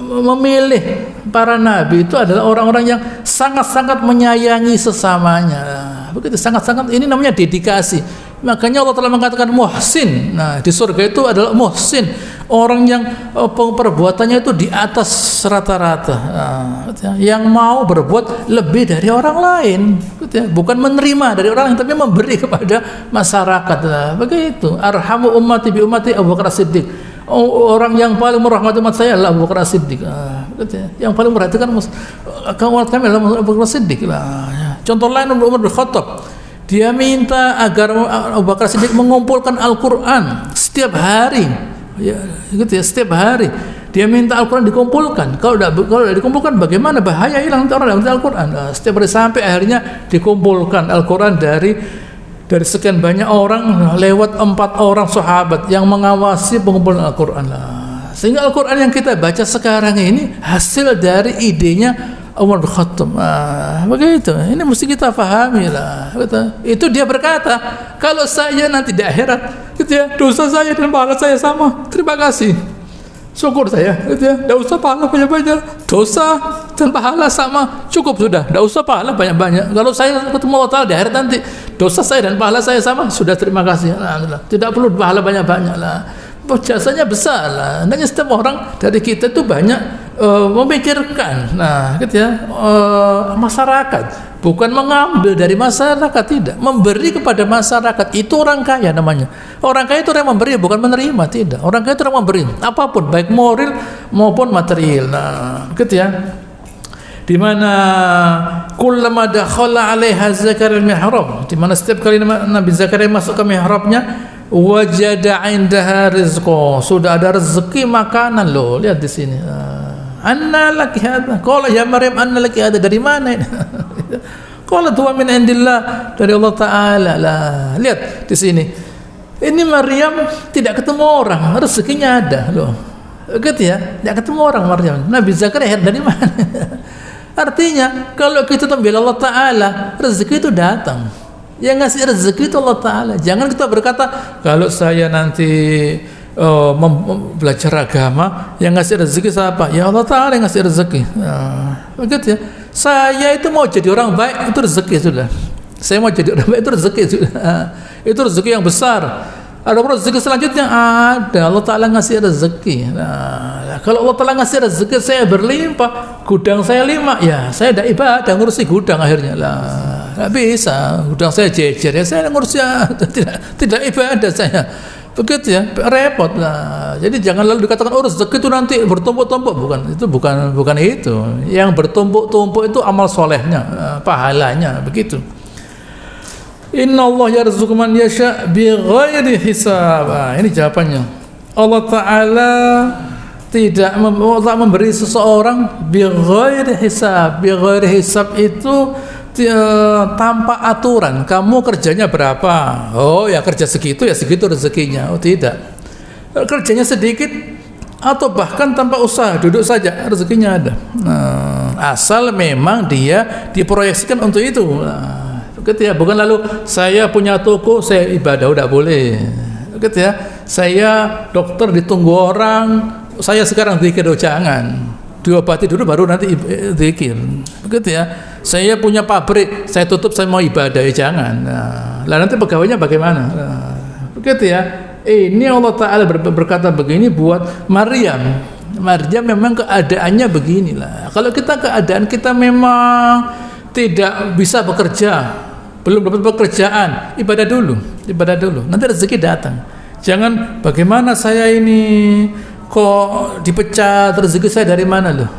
B: memilih para nabi itu adalah orang-orang yang sangat-sangat menyayangi sesamanya. Begitu, sangat-sangat, ini namanya dedikasi. Makanya Allah telah mengatakan muhsin. Di surga itu adalah muhsin, orang yang perbuatannya itu di atas rata-rata, yang mau berbuat lebih dari orang lain, bukan menerima dari orang lain, tapi memberi kepada masyarakat. Begitu. Arhamu ummati bi ummati Abu Bakar Siddiq. Orang yang paling merahmati umat saya adalah Abu Bakar Siddiq. Yang paling memperhatikan umat kami adalah Abu Bakar Siddiq. Contoh lain, Umar bin Khattab, dia minta agar Abu Bakar Siddiq mengumpulkan Al-Quran setiap hari, ya, gitu ya, setiap hari dia minta Al-Quran dikumpulkan. Kalau tidak dikumpulkan, bagaimana? Bahaya, hilang orang yang Al-Quran. Setiap hari, sampai akhirnya dikumpulkan Al-Quran dari sekian banyak orang, lewat 4 orang sahabat yang mengawasi pengumpulan Al-Quran. Sehingga Al-Quran yang kita baca sekarang ini hasil dari idenya Umar bin Khattab. Begitu. Ini mesti kita pahami lah. Itu dia berkata, kalau saya nanti di akhirat, gitu ya, dosa saya dan pahala saya sama. Terima kasih. Syukur saya, gitu ya. Tidak usah pahala banyak-banyak. Dosa dan pahala sama. Cukup sudah. Tidak usah pahala banyak-banyak. Kalau saya ketemu Allah Ta'ala di akhirat nanti, dosa saya dan pahala saya sama. Sudah, terima kasih. Alhamdulillah. Tidak perlu pahala banyak-banyak lah. Jasanya besar lah. Hanya setiap orang dari kita itu banyak memikirkan, gitu ya, masyarakat, bukan mengambil dari masyarakat, tidak, memberi kepada masyarakat. Itu orang kaya namanya. Orang kaya itu orang yang memberi, bukan menerima, tidak. Orang kaya itu orang memberi, apapun, baik moral maupun material. Gitu ya. Di mana kullama dakhala 'alaiha Zakaria al-mihrab, di mana setiap kali Nabi Zakaria masuk ke mihrabnya, wajada 'indaha rizqa, sudah ada rezeki makanan loh. Lihat di sini. Anna laki hadha? Qala ya Maryam, anna laki hadha? Dari mana ini? Qala huwa min indillah, dari Allah Ta'ala lah. Lihat di sini. Ini Maryam tidak ketemu orang, rezekinya ada loh. Gitu ya, tidak ketemu orang Maryam. Nabi Zakaria dari mana? Artinya kalau kita membela Allah Ta'ala, rezeki itu datang. Yang ngasih rezeki itu Allah Ta'ala. Jangan kita berkata, kalau saya nanti belajar agama, yang ngasih rezeki siapa? Ya Allah Ta'ala yang ngasih rezeki. Begitu ya. Saya itu mau jadi orang baik, itu rezeki sudah. Saya mau jadi orang baik, itu rezeki sudah. Itu rezeki yang besar. Ada rezeki selanjutnya, ada Allah Ta'ala ngasih rezeki. Kalau Allah Ta'ala ngasih rezeki saya berlimpah, gudang saya 5, ya saya tidak ibadah ngurusi gudang akhirnya lah. Nggak bisa, gudang saya jejer, ya saya ngurusi, tidak ibadah saya. Begitu ya, repot lah. Jadi jangan lalu dikatakan rezeki itu nanti bertumpuk-tumpuk, bukan itu. Yang bertumpuk-tumpuk itu amal solehnya, pahalanya, begitu. Inna Allah yarzuqu man yasha bighairi hisab. Ini jawabannya. Allah Ta'ala tidak memberi seseorang bighairi hisab. Bighairi hisab itu tanpa aturan. Kamu kerjanya berapa? Oh ya kerja segitu ya segitu rezekinya. Oh tidak. Kerjanya sedikit atau bahkan tanpa usaha, duduk saja rezekinya ada. Asal memang dia diproyeksikan untuk itu. Gitu ya, bukan lalu saya punya toko saya ibadah udah boleh. Gitu ya. Saya dokter ditunggu orang, saya sekarang zikir, jangan. Diobati dulu baru nanti zikir. Begitu ya. Saya punya pabrik, saya tutup saya mau ibadah, ya jangan. Lah nanti pegawainya bagaimana? Begitu ya. Ini Allah Ta'ala berkata begini buat Maryam. Maryam memang keadaannya beginilah. Kalau keadaan kita memang tidak bisa bekerja, belum dapat pekerjaan, ibadah dulu. Nanti rezeki datang. Jangan bagaimana saya ini kok dipecat, rezeki saya dari mana loh?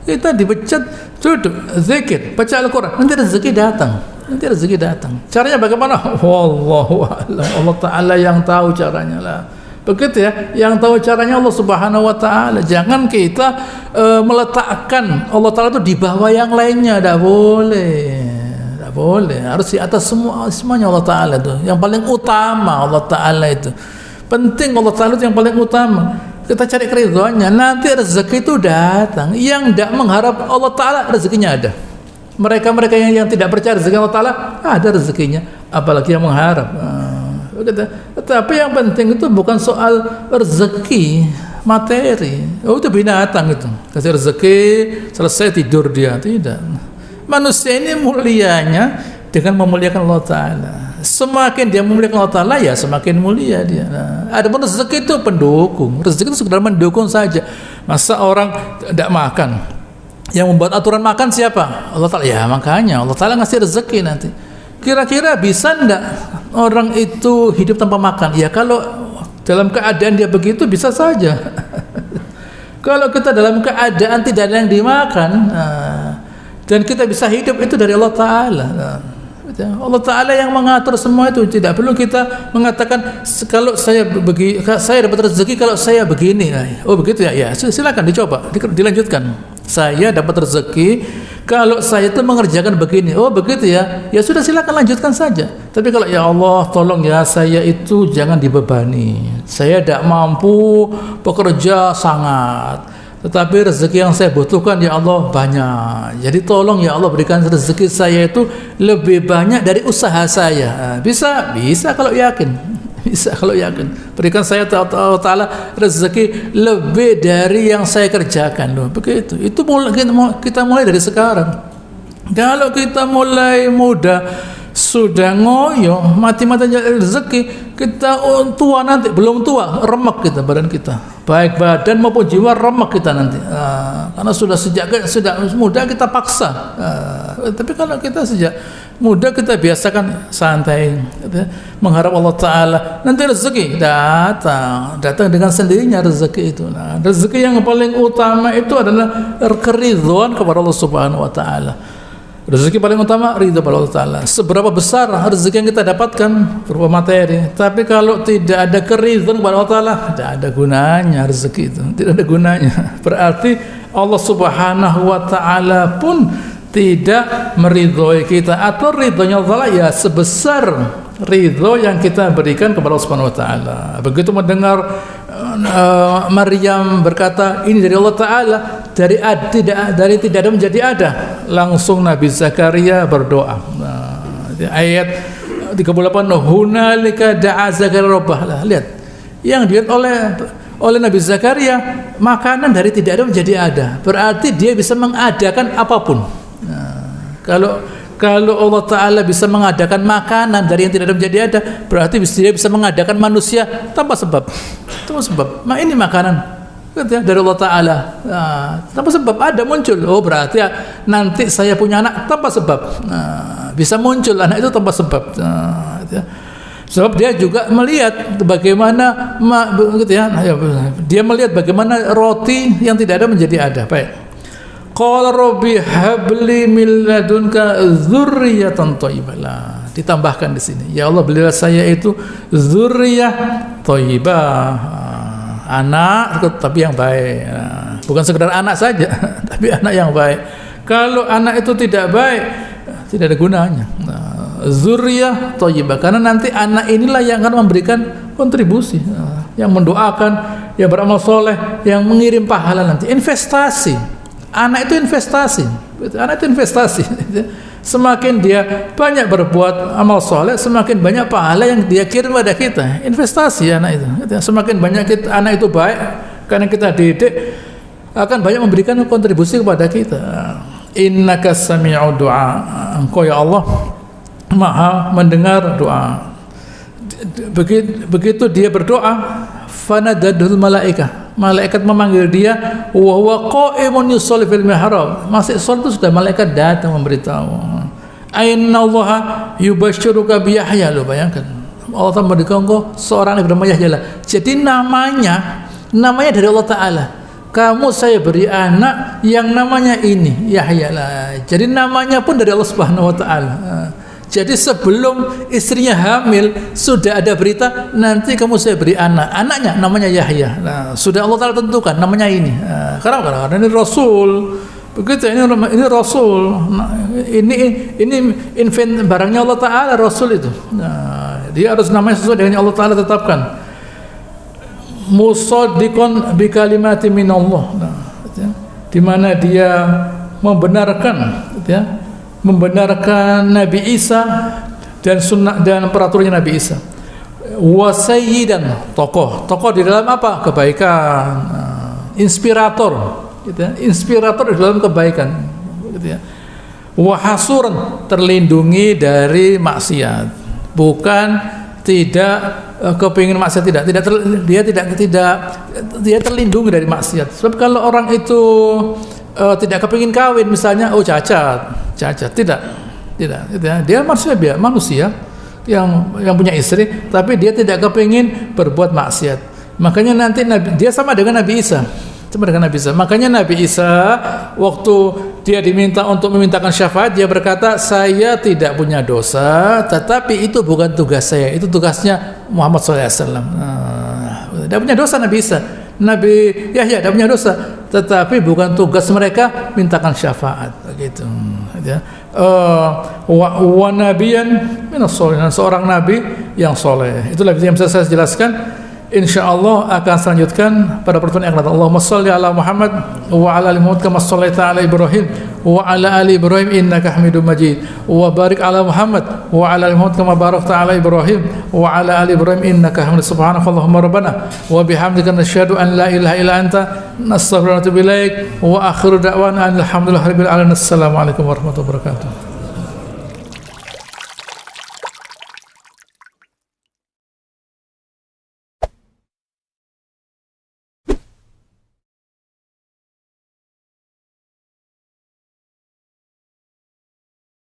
B: Kita dipecat, duduk, zikir, baca Al-Quran, nanti rezeki datang. Caranya bagaimana? Wallahu a'lam. Allah Ta'ala yang tahu caranya lah. Begitu ya, yang tahu caranya Allah Subhanahu wa Ta'ala. Jangan kita meletakkan Allah Ta'ala itu di bawah yang lainnya, tidak boleh, harus di atas semuanya Allah Ta'ala itu. Yang paling utama Allah Ta'ala itu. Penting Allah Ta'ala itu yang paling utama. Kita cari keridhaannya, nanti rezeki itu datang. Yang tidak mengharap Allah Ta'ala, rezekinya ada. Mereka yang tidak percaya rezeki Allah Ta'ala, ada rezekinya. Apalagi yang mengharap. Tetapi yang penting itu bukan soal rezeki materi. Oh itu binatang itu. Kasih rezeki, selesai tidur dia. Tidak. Manusia ini mulianya dengan memuliakan Allah Ta'ala. Semakin dia memuliakan Allah Ta'ala, ya semakin mulia dia. Ada pun rezeki itu pendukung. Rezeki itu sekedar mendukung saja. Masa orang tidak makan? Yang membuat aturan makan siapa? Allah Ta'ala. Ya makanya Allah Ta'ala ngasih rezeki nanti. Kira-kira bisa enggak orang itu hidup tanpa makan? Ya kalau dalam keadaan dia begitu bisa saja. Kalau kita dalam keadaan tidak ada yang dimakan, dan kita bisa hidup, itu dari Allah Ta'ala. Allah Ta'ala yang mengatur semua itu. Tidak perlu kita mengatakan kalau saya dapat rezeki kalau saya begini. Oh begitu ya, ya silakan dicoba, dilanjutkan. Saya dapat rezeki kalau saya itu mengerjakan begini. Oh begitu ya, ya sudah silakan lanjutkan saja. Tapi kalau ya Allah tolong ya saya itu jangan dibebani. Saya tidak mampu bekerja sangat. tetapi rezeki yang saya butuhkan ya Allah banyak. Jadi tolong ya Allah berikan rezeki saya itu lebih banyak dari usaha saya. Bisa kalau yakin. Bisa kalau yakin. Berikan saya Ta'ala rezeki lebih dari yang saya kerjakan loh. Begitu. Itu kita mulai dari sekarang. Kalau kita mulai muda sudah ngoyo mati-matinya rezeki, kita tua nanti belum tua remek kita, badan kita baik badan maupun jiwa remek kita nanti, karena sudah muda kita paksa, tapi kalau kita sejak muda kita biasakan santai, mengharap Allah Ta'ala, nanti rezeki datang dengan sendirinya rezeki itu. Nah, rezeki yang paling utama itu adalah keridhaan kepada Allah Subhanahu Wa Ta'ala. Rezeki paling utama ridha kepada Allah Ta'ala. Seberapa besar rezeki yang kita dapatkan berupa materi, tapi kalau tidak ada keridhaan kepada Allah Ta'ala, tidak ada gunanya rezeki itu, tidak ada gunanya. Berarti Allah Subhanahu Wa Ta'ala pun tidak meridhoi kita, atau ridhonya Allah ya sebesar ridho yang kita berikan kepada Allah Subhanahu Wa Ta'ala. Begitu mendengar Maryam berkata ini dari Allah Ta'ala, dari tidak ada menjadi ada, langsung Nabi Zakaria berdoa. Ayat 38, hunalika da'a Zakaria rabbah. Lihat yang dilihat oleh Nabi Zakaria, makanan dari tidak ada menjadi ada, berarti dia bisa mengadakan apapun. Kalau Allah Ta'ala bisa mengadakan makanan dari yang tidak ada menjadi ada, berarti dia bisa mengadakan manusia tanpa sebab. Ini makanan dari Allah Ta'ala, tanpa sebab ada muncul. Oh berarti nanti saya punya anak tanpa sebab, bisa muncul anak itu tanpa sebab. Sebab dia juga melihat bagaimana dia melihat bagaimana roti yang tidak ada menjadi ada. Baik. Qala rabbi habli min ladunka dzurriyyatan thayyibah. Ditambahkan di sini, ya Allah berilah saya itu dzurriyyah thayyibah, anak tapi yang baik. Bukan sekedar anak saja, tapi anak yang baik. Kalau anak itu tidak baik, tidak ada gunanya. Dzurriyyah thayyibah, karena nanti anak inilah yang akan memberikan kontribusi, yang mendoakan, yang beramal soleh, yang mengirim pahala nanti. Investasi. Anak itu investasi. Semakin dia banyak berbuat amal soleh, semakin banyak pahala yang dia kirim pada kita. Investasi anak itu. Semakin banyak anak itu baik, karena kita didik, akan banyak memberikan kontribusi kepada kita. Innaka sami'u du'a. Engkau ya Allah Maha mendengar doa. Begitu dia berdoa, fanadadul malaikah. Malaikat memanggil dia, wa huwa qa'imun yusalli fil mihrab. Masih salat itu sudah malaikat datang memberitahu. Aina Allah yubashshiruka bi Yahya. Lo bayangkan. Allah Ta'ala memberikan engkau seorang yang bernama Yahya. Jadi namanya dari Allah Ta'ala. Kamu saya beri anak yang namanya ini Yahya lah. Jadi namanya pun dari Allah Subhanahu Wa Ta'ala. Jadi sebelum istrinya hamil sudah ada berita nanti kamu saya beri anaknya namanya Yahya. Nah, sudah Allah Ta'ala tentukan namanya ini. Karena ini Rasul. Begitu ini Rasul. Nah, ini invent barangnya Allah Ta'ala, Rasul itu. Nah, dia harus namanya sesuai dengan yang Allah Ta'ala tetapkan. Musaddiqan bi kalimati minallah. Nah, di mana dia membenarkan Nabi Isa dan sunnah dan peraturannya Nabi Isa. Wa sayyidan, tokoh di dalam apa? Kebaikan, inspirator, inspirator di dalam kebaikan, Wa hasuran, terlindungi dari maksiat, bukan tidak kepingin maksiat, dia terlindungi dari maksiat. Sebab kalau orang itu tidak kepingin kawin misalnya, cacat, tidak, dia manusia yang punya istri, tapi dia tidak kepingin berbuat maksiat. Makanya nanti dia sama dengan Nabi Isa. Makanya Nabi Isa waktu dia diminta untuk memintakan syafaat, dia berkata, saya tidak punya dosa, tetapi itu bukan tugas saya, itu tugasnya Muhammad SAW. Tidak punya dosa Nabi Isa. Nabi Yahya tidak punya dosa, tetapi bukan tugas mereka mintakan syafaat, begitu. Wa nabiyan minas sholihin, seorang nabi yang soleh. Itulah yang bisa saya jelaskan. insyaallah akan selanjutkan pada pertemuan yang akan datang. Allahumma shalli ala Muhammad wa ala ali Muhammad kama shallaita ala Ibrahim wa ala ali Ibrahim innaka Hamidum Majid, wa barik ala Muhammad wa ala ali Muhammad kama barakta ala Ibrahim wa ala ali Ibrahim innaka Hamidum. Subhanakallahumma rabbana wa bihamdika nasyhadu an la ilaha illa anta nastaghfiruka wa natubu ilaik wa akhiru da'wana alhamdulillahi rabbil alamin. Assalamu alaikum warahmatullahi wabarakatuh.